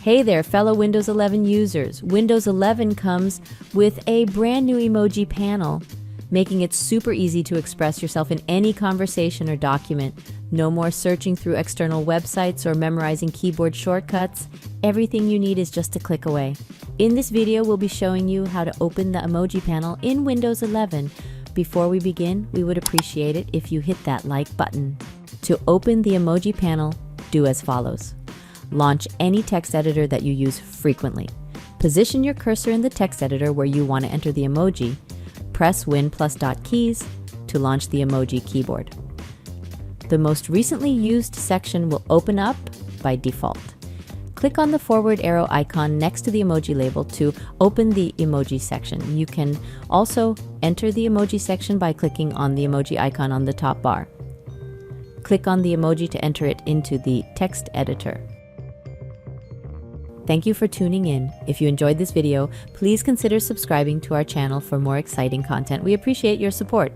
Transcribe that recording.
Hey there, fellow Windows 11 users. Windows 11 comes with a brand new emoji panel, making it super easy to express yourself in any conversation or document. No more searching through external websites or memorizing keyboard shortcuts. Everything you need is just a click away. In this video, we'll be showing you how to open the emoji panel in Windows 11. Before we begin, we would appreciate it if you hit that like button. To open the emoji panel, do as follows. Launch any text editor that you use frequently. Position your cursor in the text editor where you want to enter the emoji. Press Win plus dot keys to launch the emoji keyboard. The most recently used section will open up by default. Click on the forward arrow icon next to the emoji label to open the emoji section. You can also enter the emoji section by clicking on the emoji icon on the top bar. Click on the emoji to enter it into the text editor. Thank you for tuning in. If you enjoyed this video, please consider subscribing to our channel for more exciting content. We appreciate your support.